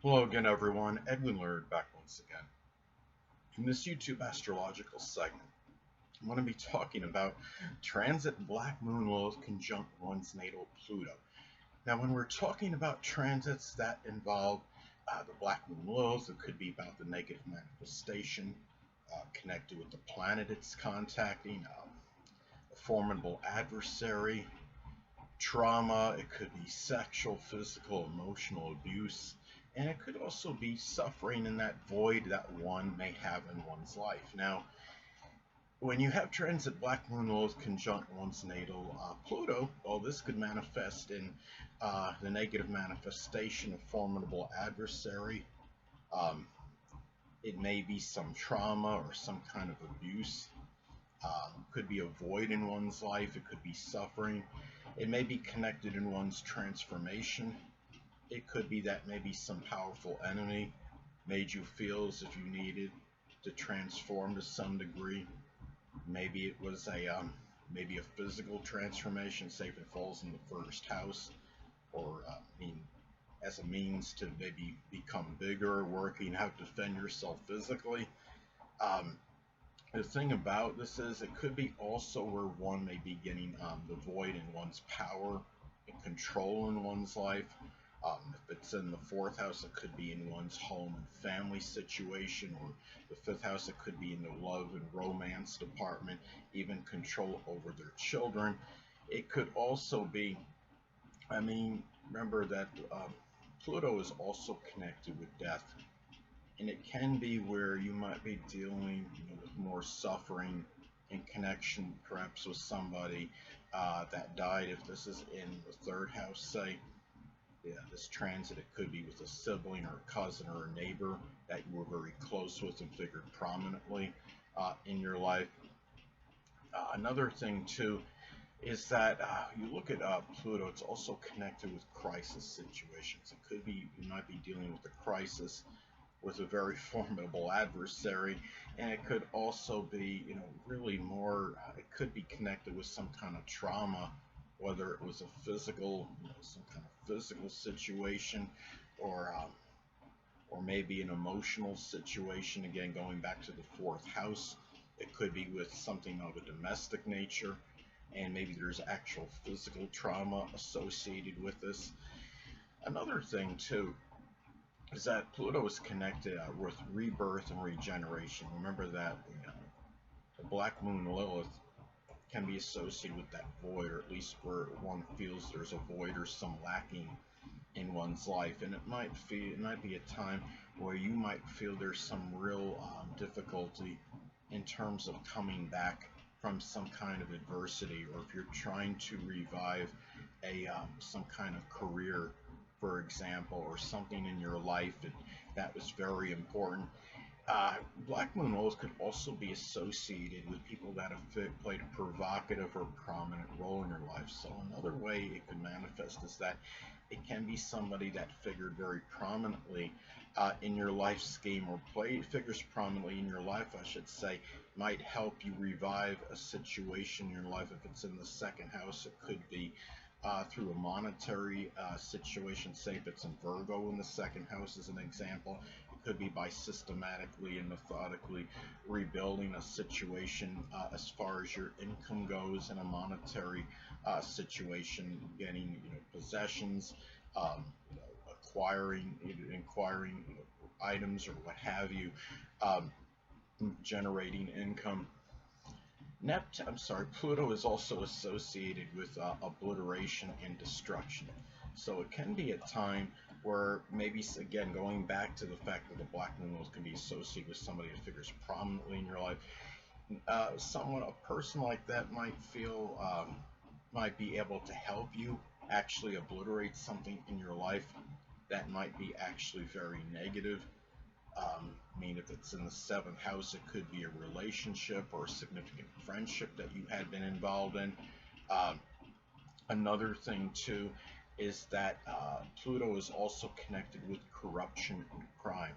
Hello again, everyone. Edwin Learnard back once again. In this YouTube astrological segment, I'm going to be talking about transit Black Moon Lilith conjunct one's natal Pluto. Now, when we're talking about transits that involve the Black Moon Lilith, it could be about the negative manifestation connected with the planet it's contacting, a formidable adversary, trauma. It could be sexual, physical, emotional abuse, and it could also be suffering in that void that one may have in one's life. Now, when you have transit Black Moon Lilith conjunct one's natal Pluto, well, this could manifest in the negative manifestation of formidable adversary. It may be some trauma or some kind of abuse. Could be a void in one's life. It could be suffering. It may be connected in one's transformation. It could be that maybe some powerful enemy made you feel as if you needed to transform to some degree. Maybe it was maybe a physical transformation, say if it falls in the first house, or as a means to maybe become bigger, working out to defend yourself physically. The thing about this is it could be also where one may be getting the void in one's power and control in one's life. If it's in the fourth house, it could be in one's home and family situation, or the fifth house, it could be in the love and romance department, even control over their children. It could also be, remember that Pluto is also connected with death. And it can be where you might be dealing with more suffering in connection perhaps with somebody that died. If this is in the third house, say, this transit, it could be with a sibling or a cousin or a neighbor that you were very close with and figured prominently in your life. Another thing too is that you look at Pluto, it's also connected with crisis situations. It could be you might be dealing with a crisis with a very formidable adversary, and it could also be, really more, it could be connected with some kind of trauma, whether it was a physical, some kind of physical situation, or maybe an emotional situation. Again, going back to the fourth house, it could be with something of a domestic nature, and maybe there's actual physical trauma associated with this. Another thing too is that Pluto is connected with rebirth and regeneration. Remember that the Black Moon Lilith can be associated with that void, or at least where one feels there's a void or some lacking in one's life. And it might be a time where you might feel there's some real difficulty in terms of coming back from some kind of adversity, or if you're trying to revive some kind of career, for example, or something in your life that was very important. Black Moon Lilith could also be associated with people that have played a provocative or prominent role in your life. So another way it could manifest is that it can be somebody that figured very prominently in your life scheme, or figures prominently in your life, I should say, might help you revive a situation in your life. If it's in the second house, it could be through a monetary situation. Say if it's in Virgo in the second house as an example, it could be by systematically and methodically rebuilding a situation as far as your income goes in a monetary situation, getting possessions, acquiring items or what have you, generating income. Pluto is also associated with obliteration and destruction. So it can be a time where maybe, again, going back to the fact that the Black Moon Lilith can be associated with somebody that figures prominently in your life, a person like that might be able to help you actually obliterate something in your life that might be actually very negative. If it's in the seventh house, it could be a relationship or a significant friendship that you had been involved in. Another thing too is that Pluto is also connected with corruption and crime.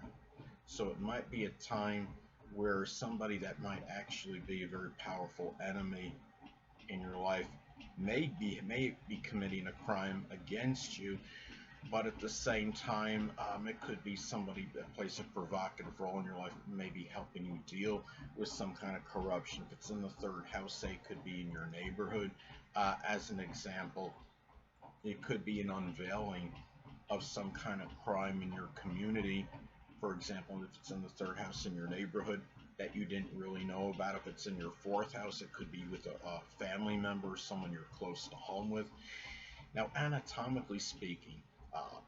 So it might be a time where somebody that might actually be a very powerful enemy in your life may be committing a crime against you, But at the same time, it could be somebody that plays a provocative role in your life, maybe helping you deal with some kind of corruption. If it's in the third house, say it could be in your neighborhood. As an example, it could be an unveiling of some kind of crime in your community. For example, if it's in the third house in your neighborhood that you didn't really know about. If it's in your fourth house, it could be with a family member, someone you're close to home with. Now, anatomically speaking, uh,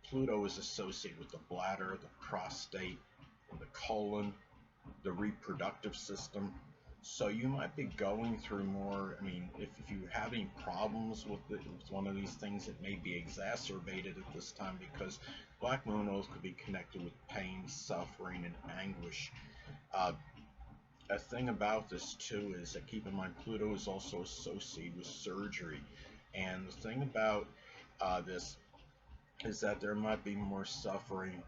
Pluto is associated with the bladder, the prostate, the colon, the reproductive system. So you might be going through more. I mean, if you're having problems with one of these things, it may be exacerbated at this time because Black Moon Lilith could be connected with pain, suffering, and anguish. Uh, a thing about this too is that keep in mind Pluto is also associated with surgery, and the thing about this is that there might be more suffering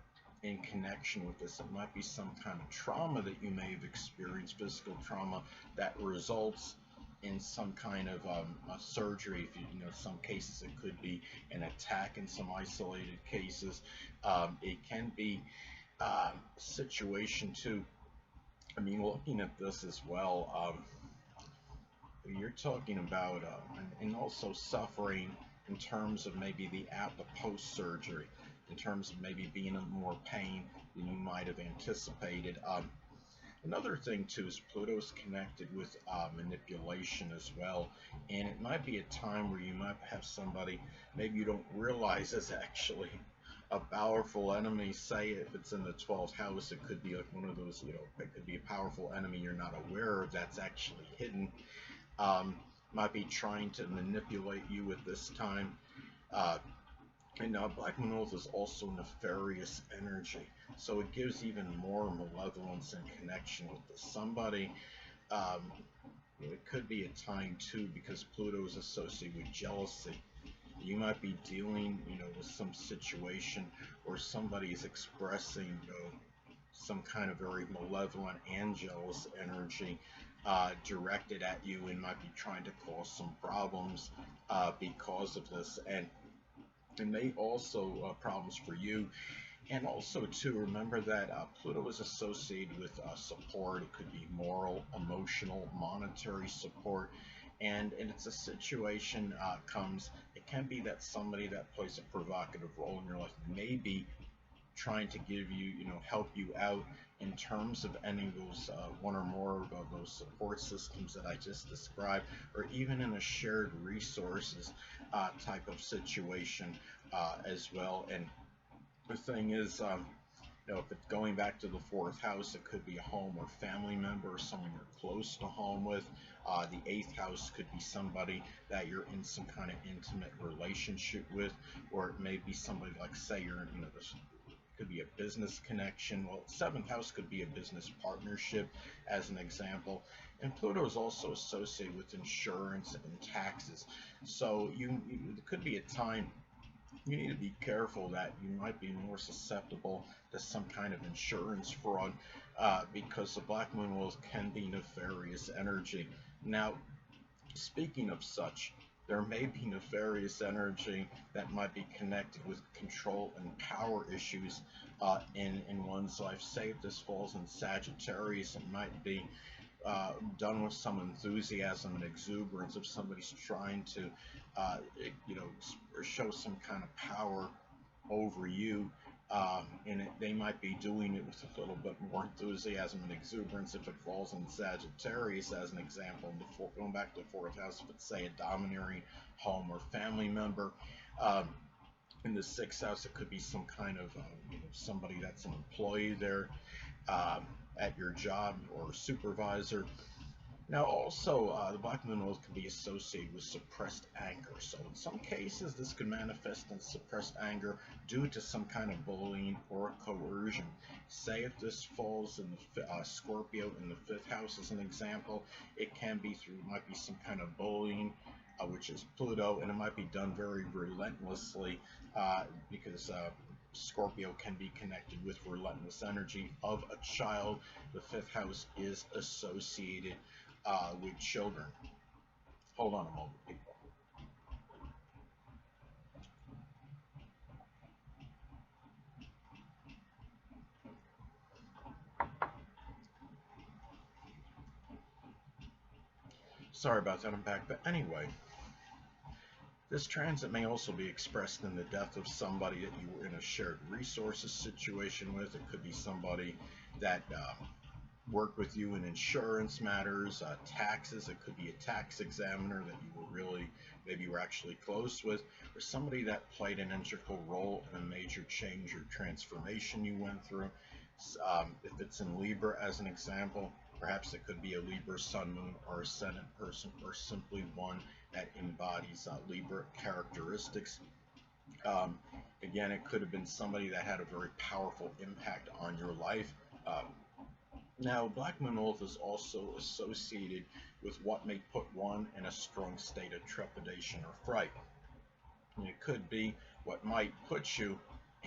in connection with this. It might be some kind of trauma that you may have experienced, physical trauma that results in some kind of a surgery. If you know, some cases it could be an attack. In some isolated cases, it can be a situation too. I mean, looking at this as well, you're talking about and also suffering in terms of maybe the post-surgery, in terms of maybe being in more pain than you might have anticipated. Another thing too is Pluto's connected with manipulation as well, and it might be a time where you might have somebody maybe you don't realize is actually a powerful enemy. Say if it's in the 12th house, it could be like one of those, it could be a powerful enemy you're not aware of that's actually hidden. um, might be trying to manipulate you at this time. Uh, and Black Moon Lilith is also nefarious energy, so it gives even more malevolence and connection with this somebody. Um, it could be a time too because Pluto is associated with jealousy. You might be dealing, with some situation where somebody is expressing, some kind of very malevolent and jealous energy directed at you and might be trying to cause some problems because of this. And it may also problems for you. And also, too, remember that Pluto is associated with support. It could be moral, emotional, monetary support. And it's a situation it can be that somebody that plays a provocative role in your life may be trying to give you, help you out in terms of any of those one or more of those support systems that I just described, or even in a shared resources type of situation as well. And the thing is, if it's going back to the fourth house, it could be a home or family member or someone you're close to home with. The eighth house could be somebody that you're in some kind of intimate relationship with, or it may be somebody like, say, you're, this could be a business connection. Well, seventh house could be a business partnership, as an example. And Pluto is also associated with insurance and taxes. So it could be a time you need to be careful that you might be more susceptible to some kind of insurance fraud because the Black Moon Lilith can be nefarious energy. Now, speaking of such, there may be nefarious energy that might be connected with control and power issues in one's life. Say if this falls in Sagittarius, it might be done with some enthusiasm and exuberance. If somebody's trying to, show some kind of power over you, they might be doing it with a little bit more enthusiasm and exuberance. If it falls in Sagittarius, as an example, going back to the fourth house, if it's, say, a domineering home or family member. In the sixth house, it could be some kind of somebody that's an employee there at your job or supervisor. Now, also, the Black Moon Lilith can be associated with suppressed anger. So, in some cases, this could manifest in suppressed anger due to some kind of bullying or coercion. Say if this falls in the Scorpio in the fifth house, as an example, it can be might be some kind of bullying, which is Pluto, and it might be done very relentlessly because Scorpio can be connected with relentless energy of a child. The fifth house is associated with children. Hold on a moment, people. Sorry about that, I'm back. But anyway, this transit may also be expressed in the death of somebody that you were in a shared resources situation with. It could be somebody that worked with you in insurance matters, taxes. It could be a tax examiner that you were really, maybe you were actually close with, or somebody that played an integral role in a major change or transformation you went through. If it's in Libra, as an example, perhaps it could be a Libra Sun, Moon, or Ascendant person, or simply one that embodies Libra characteristics. Um, Again, it could have been somebody that had a very powerful impact on your life. Now, Black Moon Lilith is also associated with what may put one in a strong state of trepidation or fright. And it could be what might put you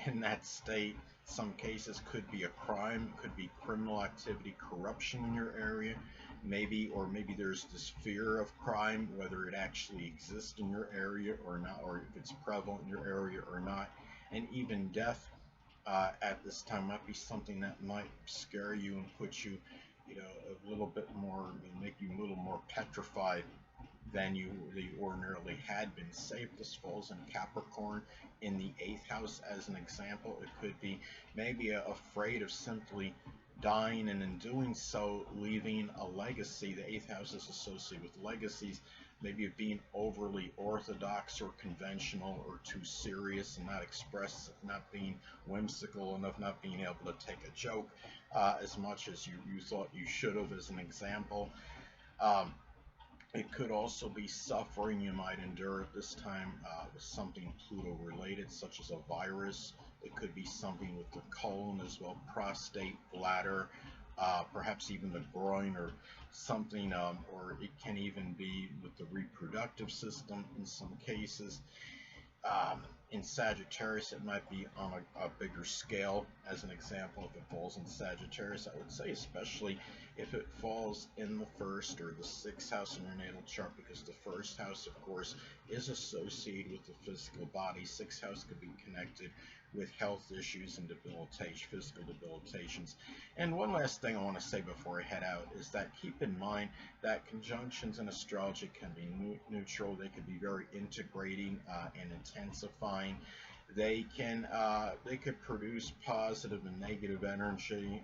in that state. Some cases could be a crime, could be criminal activity, corruption in your area, maybe, or maybe there's this fear of crime, whether it actually exists in your area or not, or if it's prevalent in your area or not, and even death at this time might be something that might scare you and put you, a little bit more, make you a little more petrified than you ordinarily had been. Say if this falls in Capricorn in the 8th house, as an example, it could be maybe afraid of simply dying, and in doing so leaving a legacy. The 8th house is associated with legacies, maybe of being overly orthodox or conventional or too serious and not express, not being whimsical enough, not being able to take a joke as much as you thought you should have, as an example. It could also be suffering you might endure at this time with something Pluto related, such as a virus. It could be something with the colon as well, prostate, bladder, perhaps even the groin, or something, or it can even be with the reproductive system in some cases. In Sagittarius, it might be on a bigger scale. As an example, if it falls in Sagittarius, I would say especially if it falls in the 1st or the 6th house in your natal chart, because the 1st house, of course, is associated with the physical body. 6th house could be connected with health issues and debilitation, physical debilitations. And one last thing I want to say before I head out is that keep in mind that conjunctions in astrology can be neutral. They can be very integrating and intensifying. They could produce positive and negative energy.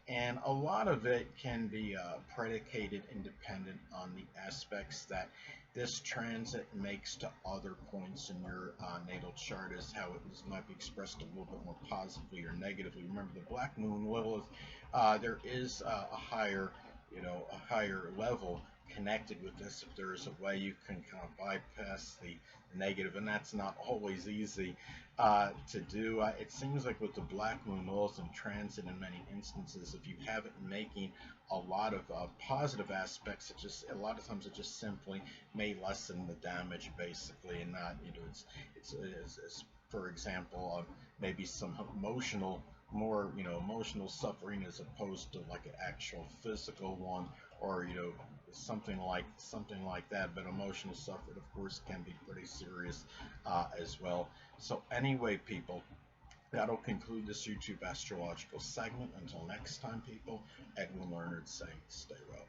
And a lot of it can be predicated and dependent on the aspects that this transit makes to other points in your natal chart, as how it might be expressed a little bit more positively or negatively. Remember, the Black Moon Lilith, there is a higher level connected with this. If there is a way you can kind of bypass the negative, and that's not always easy to do. It seems like with the Black Moon Lilith in transit, in many instances, if you have it making a lot of positive aspects, a lot of times it just simply may lessen the damage, basically, and not, it's for example, maybe some emotional, more, emotional suffering as opposed to like an actual physical one, or something like that. But emotional suffering, of course, can be pretty serious as well. So anyway, people, that'll conclude this YouTube astrological segment. Until next time, people, Edwin Learnard saying stay well.